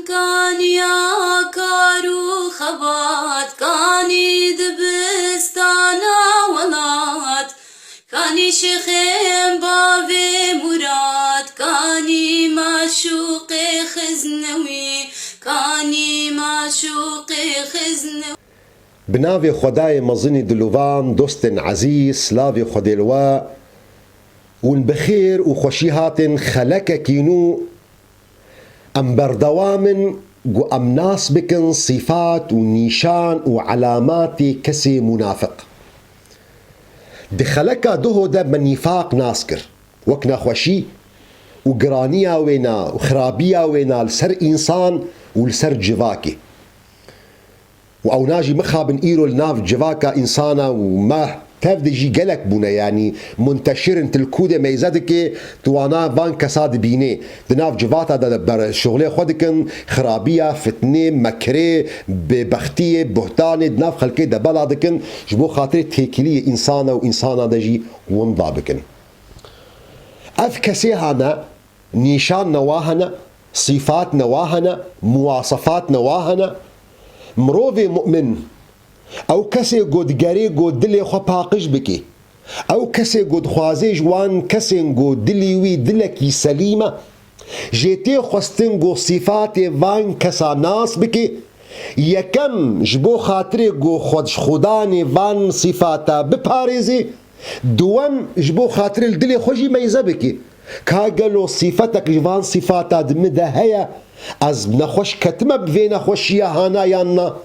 كانيا كارو خبات كاني دبستانا ولات كاني شيخين بابي مراد كاني معشوق خزنوي كاني معشوق خزنوي. بناوی خدای مزنی دلوان دوستن عزیز سلاوی خدیلوا والبخير وخوشي هاتن خلك كينو ام بردوامن و ام ناس بكن صفات ونيشان وعلامات كسي منافق دخلك دهو ده من نفاق ناسكر وكنا خوشي وقرانيا وينا وخرابيا وينا لسر انسان ولسر جواكي او ناجي مخابن ايرو لناف جواكا انسانا وما تاف دجي قلق بونا يعني منتشر انت الكودة ميزادك توانا فان كساد بيني دناف جواتا دا شغلي خودكن خرابية فتنة مكري ببختية بهتانة دناف خلقي دا بلادكن جبو خاطر تهيكلية انسانا وانسانا دجي ومضابكن اف كسيهانا نيشان نواهنا صفات نواهنا مواصفات نواهنا مروفي مؤمن او کسی گودگری گود دلی خو پاقش بکی او کسی گود خوازی جوان کسی گود دلی وی دلکی سلیمه جیتی خواستن گو صفات وان کسا ناس بکی یکم جبو خاطر گو خودش خودان وان صفاتا بپارزی دوم جبو خاطر الدلی خوشی میزه بکی کاغلو صفتك جوان صفاتا دمده هيا از نخوش كتمه بفي نخوشيه هانا يانا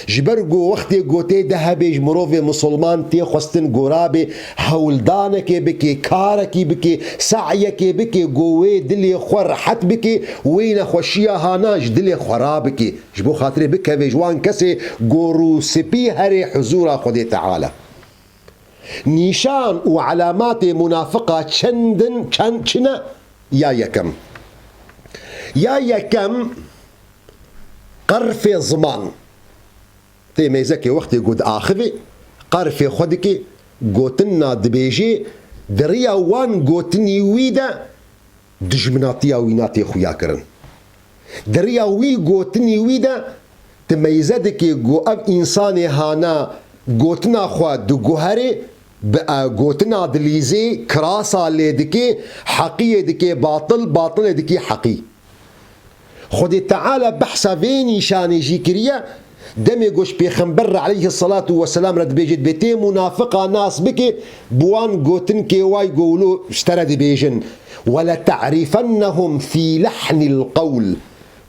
جبرگو وقتی گوته ده بیج مروف مسلمان تی خواستن گورابی هولدانکی بکی کارکی بکی سعیکی بکی گوه دلی خور حت بکی وین خوشیه هاناج دلی خرابکی جبو خاطر بکه ویجوان کسی گورو سپی هری حضور خود تعالی نيشان وعلامات منافقة چندن چنا يا يكم قرف زمان تي ميزكي وقتي قد آخذي قرف خودكي قوتنا دبيجي دريا وان قوتني ويدا دجمناتيا ويناتي خويا كرن دريا وي قوتني ويدا تميزدكي قو اب انساني هانا قوتنا خوا دقوهري قوتنا دليزي كراسا ليدكي حقية دكي باطل دكي حقي خدي تعالى بحثا فيني شاني جيكريا دمي قوش بيخنبر عليه الصلاة والسلام رد بيجد بيتي منافقة ناس بكي بوان قوتن كي واي قولو اشترى دي بيجن ولا تعرفنهم في لحن القول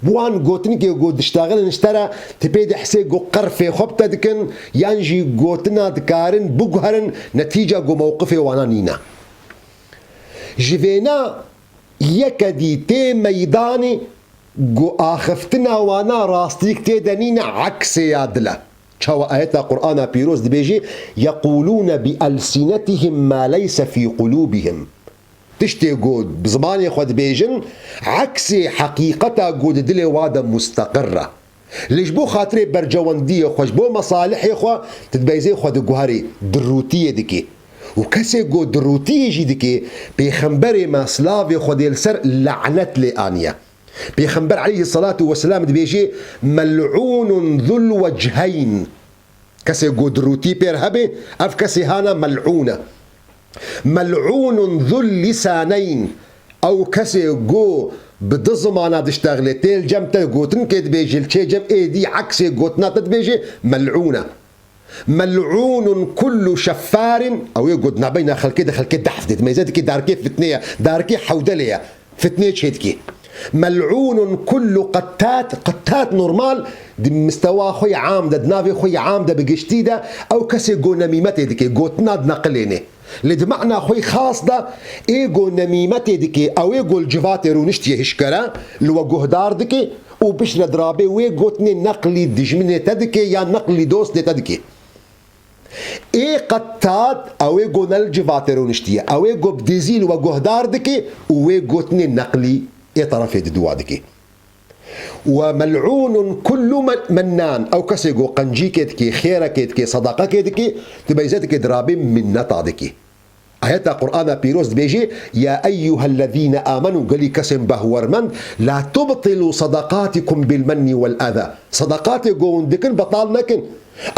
بوان قوتن كي قود اشتغل اشترى تبيد حسي قو قرفي خبتا دكن ينجي قوتنا دكارن بقهرن نتيجة قو موقفي وانا نينا جفينا يكدي تي ميداني قو آخفتنا وانا راستيك تيدنين عكس يادلا شاو آيات القرآن بيروز دي بيجي يقولون بألسنتهم ما ليس في قلوبهم تشتي قود بزماني خود بيجن عكسي حقيقتا قود دلي وادا مستقرة ليش بو خاطري برجواندية خوش بو مصالحي خوا تتبايزي خود قهري دروتية دكي وكسي قود دروتية جي دكي بيخنبري ما سلافي خود يلسر لعنت لآنية بيخنبر عليه الصلاة والسلام دي بيجي ملعون ذو الوجهين كسي قود روتي بيرهبي اف كسي هانا ملعونة ملعون ذو اللسانين او كسي قو بدزمانا دشتغلي تيل جمتا قوتن كي بيجي الشي جم ايدي عكسي قوتنا تدبيجي ملعونة ملعون كل شفار او يقعد نبينا خلكي دحفدت ما يزيد كي داركي فتنية داركي حودلية فتنية شيدكي ملعون كل قتات نورمال دي مستوى خوي عامدة دنافي خوي عامدة بقشتيدة او كسي قو نميمتي دكي قوتنا دنقليني لدمعنا خوي خاص دا ايقو نميمتي دكي او ايقو الجفاتي رونشتي هشكرا لو قهدار دكي وبش ندرابي ويقوتني نقلي دجمني تدكي يا نقلي دوست تدكي اي قتات او ايقو نالجفاتي رونشتي او ايقو بديزيل وقهدار دكي ويقوتني نقلي اي طرفي ددوادكي وملعون كل منان او كسيقو قنجي كيدكي خيرة كيدكي صدقة كيدكي تبيزتك درابي من نطادكي آيات القرآن بيروز بيجي يا أيها الذين آمنوا قال كسم بهورمن لا تبطلوا صدقاتكم بالمن والأذى. صدقاتي قوون دكن بطال نكن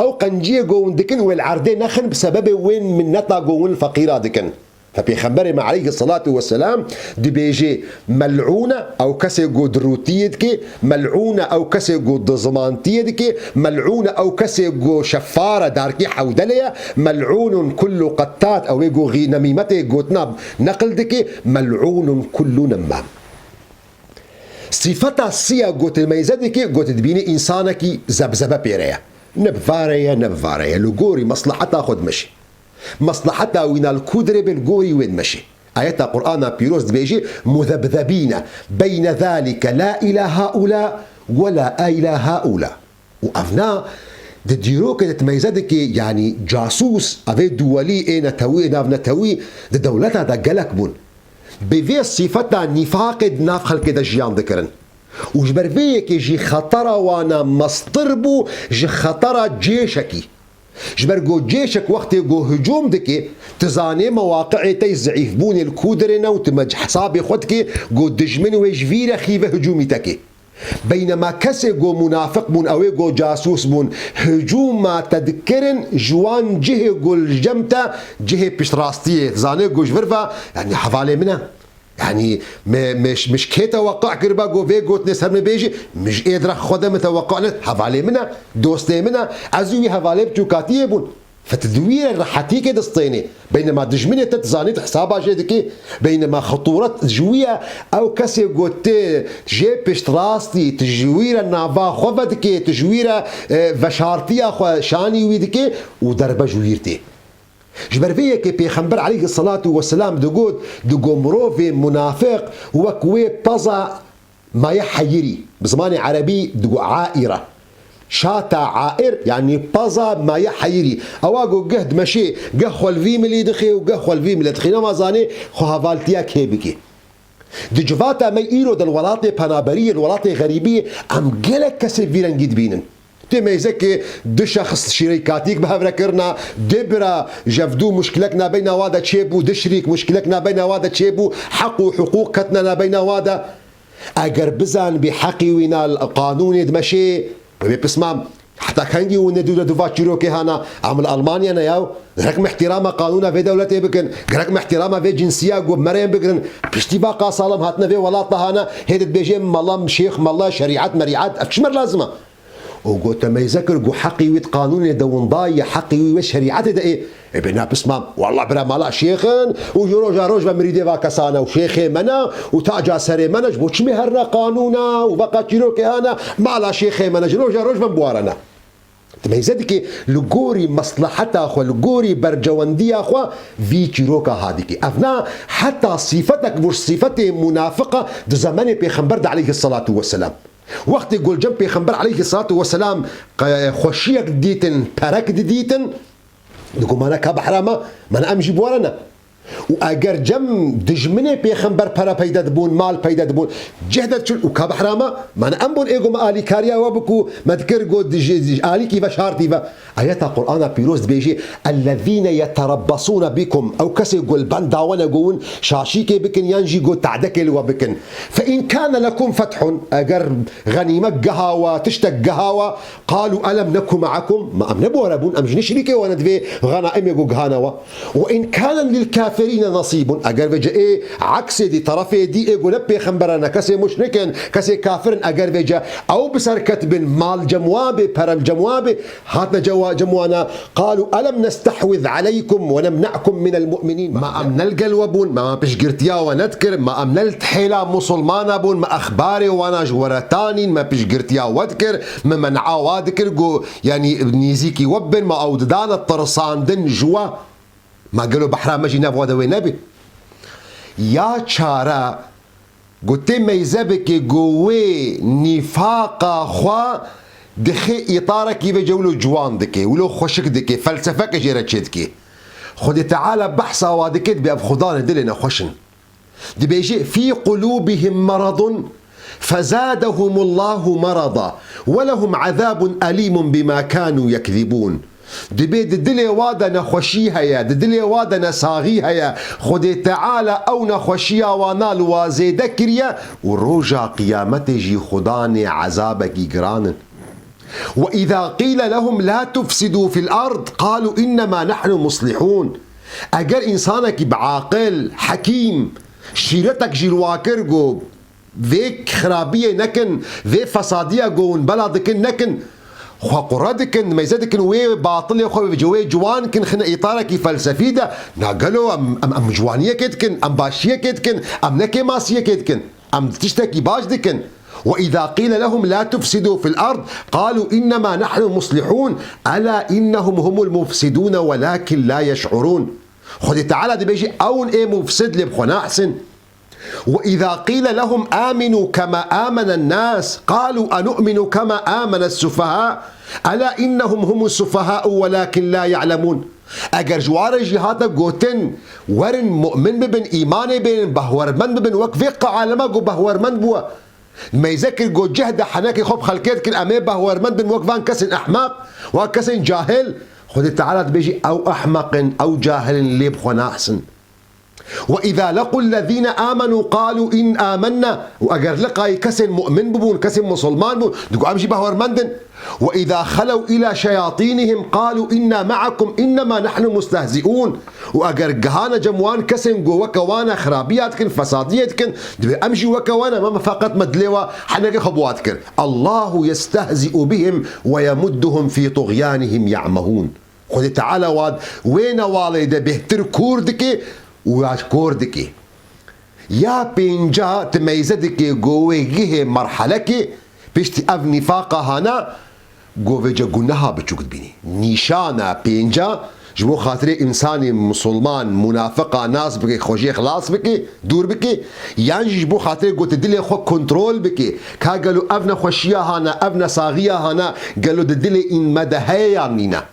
أو قنجية قوون دكن والعردي نخن بسبب وين من نتا قوون الفقيرة دكن. فبيخبر عليه الصلاة والسلام دي بيجي ملعونة أو كسي قود روتيدك، ملعونة أو كسي قود ضزمانتيدك، ملعونة أو كسي قود شفارة داركي حودلية، ملعون كل قتات أو يقو غي نميمته قود ناب نقلدك، ملعون كل نمام. صفتا السيا قود الميزدك قود تبيني إنسانك زبزبة بيريا نبفاريا لقوري مصلحتها خد مشي مصلحتها وين الكودر بالقوري وين مشي. آيات القرآن بيروز بيجي مذبذبين بين ذلك لا إلى هؤلاء ولا إلى هؤلاء. وأفنا ديرو كده تميزدك يعني جاسوس أفي دولي إيه نتوي ناف نتوي دولتها دا قلق بون بفي صفتها نفاق ناف خلق دا جيان ذكرن وجبر فيك جي خطرة وانا مصطربو جي خطرة جيشكي جبر جو جيشك وقت جو هجوم دكي تزاني مواقع تي زعيف بون الكودرنا وتمج حسابي خدكي جو دجمن ويجفير خيفة هجومي تكي. بينما كسي جو منافق بون او جو جاسوس بون هجوم ما تذكرن جوان جهه جو الجمتا جهه بشراستيه تزاني جو جفرفا يعني حفالي منها يعني مش كي توقع كربا جو في جوت نسهر من بيجي مش قادر خدها متوقع حفالي منها دوستي منها عزوي حفالي بتوكاتيه بون فتدوير الرحاتي كده دستيني بينما دجمني تتزاني حسابها جدكي بينما خطورة جوية او كسي قوت جي بشتراستي تجوير النافا خفدكي تجوير فشارتيا خو شاني ويدكي ودربة جويرتي. جبر فيك بيخنبر عليه الصلاة والسلام دقو مروفي منافق وكوي بزا ما يحيري بزمان عربي دقو عائرة شاتا عائر يعني بزا ما يحيري اواقو قهد مشي قهو الفيم اللي دخي وقهو الفيم اللي دخي نما زاني خو هفالتيا كيبكي دجفاتا ما يقيلو دا الولاطي بانابرية الولاطي غريبية ام قلق كسي فيران جد بينن تميزك دو شخص شريكاتيك بهفرا كرنا دبرا جفدو مشكلتنا بين وادا تشيبو دشريك مشكلتنا بين وادا تشيبو حق وحقوق كتنا بين وادا اگر بزن بحقي وينا القانون دمشي بسمام حتى كان يجي وندو دفات شروكي هنا عمل ألمانيا نياو رقم احترام قانونا في دولتي بكن رقم احترام في جنسية قوب مريم بكن بشتي باقا صالم هاتنا في ولاتنا هنا هيدت بيجي ملام شيخ ملا شريعات مريعات أكشمر لازمة وقلت ما يذكر قو حقي ويت قانون دون ضايع حقي وشريعته ده ايه ابنا بسمام والله برا مالا شيخن وجروجا روج بمريدي واكسانا وشيخي منا وتاجا سري منا جبوش مهرنا قانونا وبقى تشيروكي انا مالا شيخي منا جروجا روج بمبوارنا تميزدك لغوري مصلحتا اخو لغوري برجواندي اخو في تشيروكا هاديكي افنا حتى صفتك مش صفتي منافقه ده زمان بيخبر عليه الصلاه والسلام وقت يقول جنب بيخبر عليه الصلاة والسلام خوشيك ديتن برك ديتن نقول ما نكاب حرامة ما نأمشي بورنا وأجر جم دجمني بيخبر برا بيدا دبون مال بيدا دبون جهدت شو وكاب حرامة ما نأمبون إيجو ما آلي كاريا وبكو ما تكر قد آلي كيف شارتي آيات القرآن بيروز بيجي الذين يتربصون بكم أو كسي يقول بنداونا يقولون شاشيكي بكن ينجي قد تعدكل وبكن فإن كان لكم فتح أجر غنيمة قهاوة تشتك قهاوة قالوا ألم نكن معكم ما أم نبو ربون أمش نشريكي وندفي غنائم يقول قهانوا وإن كان للكافرين نصيب أجر بيجي إيه عكس دي طرفي دي يقول نبي خنبرنا كسي مشركن كسي كافر أجر بيجي أو بسر كتب مال جموابي برم جموابي هاتنا جموانا قالوا ألم نستحوذ عليكم ونمنعكم من المؤمنين ما أم نلقى الوبون ما بيش قرتيا ونذكر ما أم نلتحيلا مسلمانا بون ما أخباري وانا جورتاني ما بيش قرتيا وذكر ما منعا وذكر يعني نيزيكي وبن ما أوددان الطرسان دن جوا ما قالوا بحرام مجي ناف وذوي نبي يا چارا قلت ما يزبك قوي نفاق خوا دخي إطارك يبجولو جوان دكي ولو خوشك دكي فلسفك جيرتشدكي خذ تعالى بحثا وادكت بأب خضان دلنا خوشن دي بيجي في قلوبهم مرض فزادهم الله مرضا ولهم عذاب أليم بما كانوا يكذبون دبي دلي وادا نخوشي هيا دلي وادا نساغي هيا خدي تعالى او نخوشيا وانا الوازيده كريا وروجا قيامتي خداني عذابك جران. وإذا قيل لهم لا تفسدوا في الأرض قالوا إنما نحن مصلحون. أجر إنسانك بعاقل حكيم شيرتك جلواكر جو ذيك خرابية نكن ذي فسادية جون بلدكن نكن خو قردكن ميزدكن وي باطل خو جوي جوان كن خنا إطارك فلسفي ده نقلوا أم جوانية كدكن أم باشية كدكن أم نكي ماسية كدكن أم تشتكي باش دكن. وإذا قيل لهم لا تفسدوا في الأرض قالوا إنما نحن مصلحون ألا إنهم هم المفسدون ولكن لا يشعرون. خذ تعالى دي بيجي أون إيه مفسد لبخنا أحسن. وإذا قيل لهم آمنوا كما آمن الناس قالوا أنؤمن كما آمن السفهاء ألا إنهم هم السفهاء ولكن لا يعلمون. اگر جوار جهاتا قوتن ورن مؤمن ببن إيمان بين بهورمن ببن وكفق عالما قو بهورمن بوا ما يذكر جو جهد حناكي خب خلكيت كن أمي بهورمن بن وكفان كسن أحمق وكسن جاهل. خذ تعالى بيجي أو أحمق أو جاهل اللي بخنا أحسن. وإذا لقوا الذين آمنوا قالوا إن آمنا وأجر لقى كسن مؤمن ببون كسن مسلمان بون دقو أمشي بهور مندن. وإذا خلوا إلى شياطينهم قالوا إنا معكم إنما نحن مستهزئون وأجر جهانا جموان كسن جو وكوانا خرابياتكن فساديتكن دبي أمشي وكوانا ما فقط مدلوا حنك خبواتكن الله يستهزئ بهم ويمدهم في طغيانهم يعمهون. خذ تعالى واد وين والد بهتر كوردك وياش كوردك يا بينجا تميزدك جوه مرحلك بيشتي اف نفاقه هنا جوه جنها بتشوك بيني نيشانا بينجا جو خاطر انسان مسلمان منافقه ناس بك خوجي خلاص بك دور بك يعني جو خاطر قلت دلي خو كنترول بك كا قالوا افنا خوشيا هنا افنا صاغيا هنا قالوا دلي ان مدهيا نينا.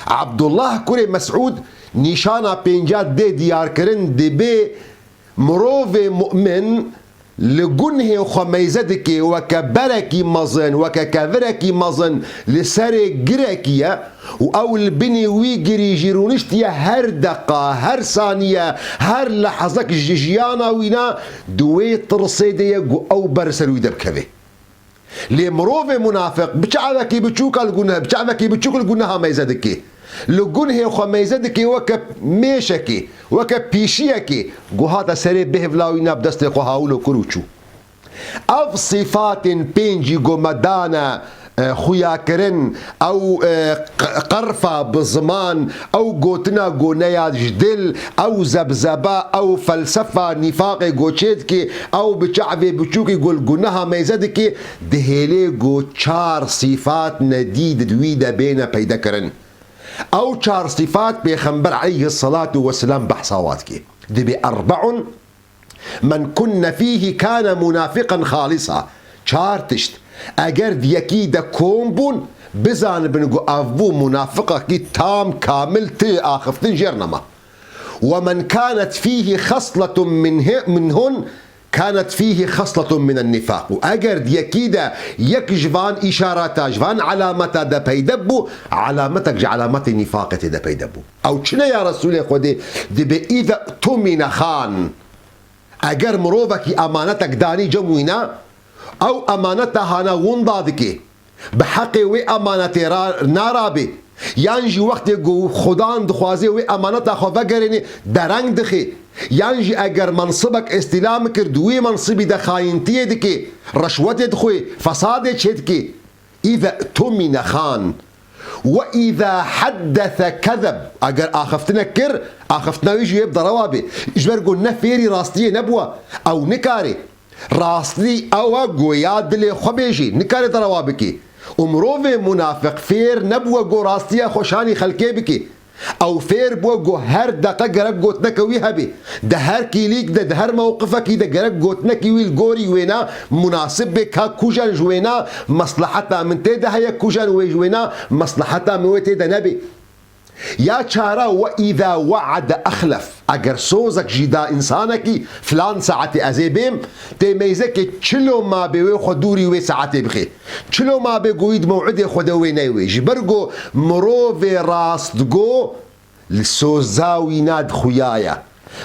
عبد الله كوري مسعود نشانا بينجات دي ديار كرن دي بي مروف مؤمن لجنه خميزتك وكبركي مظن وككبركي مظن لسر جركية أو البني ويجري جيرونشتيا هر دقة هر ثانية هر لحظك جيجيانا وينا دوي ترصيدية أو برسلو يدبكبه لمروف منافق بتشعبكي بتشوك الجنه بتشعبكي بتشوك الجنها ميزتك لجنه خميزتك وك ميشكي وك بيشيكي جهات سري به فلاوينا بدست قهاولو كروچو اف صفات بينجي جو مدانا خويا كرن او قرفة بزمان او قوتنا قونيا جدل او زبزبا او فلسفة نفاق قوشيتكي او بشعبي بشوكي قول قناها ميزدكي دهيلي قو چار صفات نديد دويدة بين بيدا كرن او چار صفات بيخنبر عليه الصلاة والسلام بحصواتكي دي بأربع من كن فيه كان منافقا خالصا چار تشت اگر دیکی دا کومبون بزان بنگو افبو منافقه کی تام كامل تي آخفتن جرنما. ومن كانت فيه خصلة منهن كانت فيه خصلة من النفاق واگر دیکی دا یک جوان اشاراتا جوان علامتا دا پیدبو علامتك علامت نفاقت دا پیدبو. او چنه يا رسول خودي دي بي اذا تمن خان اگر مروفك امانتك داني جموينا او امانتها هانا وندادكي بحقي وي امانتي نارابي يانجي وقت جو خدان دخوازي وي امانتها خو فقريني درنگ دخي يانجي اگر منصبك استلام كردوي منصبي دا خاينتي دكي رشوت دخوي فساد چدكي اذا تمن خان واذا حدث كذب اگر اخفتنا كر اخفتنا يجي يبدا روابي اجبر قلنا فيري راستيه نبوه او نكاري راستي او گویا دل خبيجي نكاري دروابكي ومروف منافق فير نبوه جو راستيه خوشاني خلكي بكي او فير بو جو هر دقه گرك گوتنك ويهبي ده هر كيليك ده هر موقفك ده گرك گوتنك ويل گوري وينا مناسب بك كوجان جوينا مصلحتها من تيده هي كوجان ويجوينا مصلحتها من تيده نبي يا چارا وإذا وعد أخلف اگر سوزك جدا إنسانك فلان ساعتي أزيبهم تيميزك چلو ما بيوي خدوري وي ساعتي بخي چلو ما بيقويد موعد خدوي نيوي جبرقو مروفي راستقو لسوزاوي ناد خيايا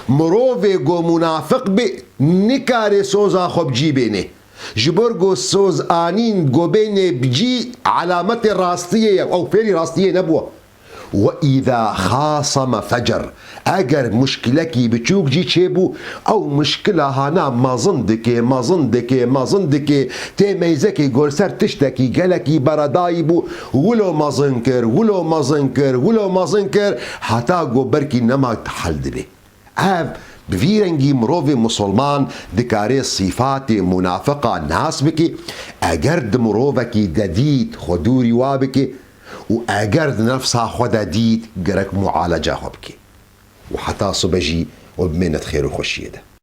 مروفي قو منافق بي نكاري سوزا خب جيبيني جبرقو سوز آنين قو بيني بجي علامة راستية أو فيري راستية نبوة وإذا خاصم فجر اگر مشكلكي بتشوك جي تشيبو او مشكلة هانا ما زندكي تيميزكي قول سر تشتكي قالكي بردايبو ولو ما زنكر حتى قو بركي نما تحل دبي بفيرنجي مروفي مسلمان دكاري صفات منافقة ناس بكي اگر مروفكي دديد خدوري وابكي وأجرد نفسها خدا ديت جرك معالجة هبكي وحتى صبجي وبمنة خير وخشية ده.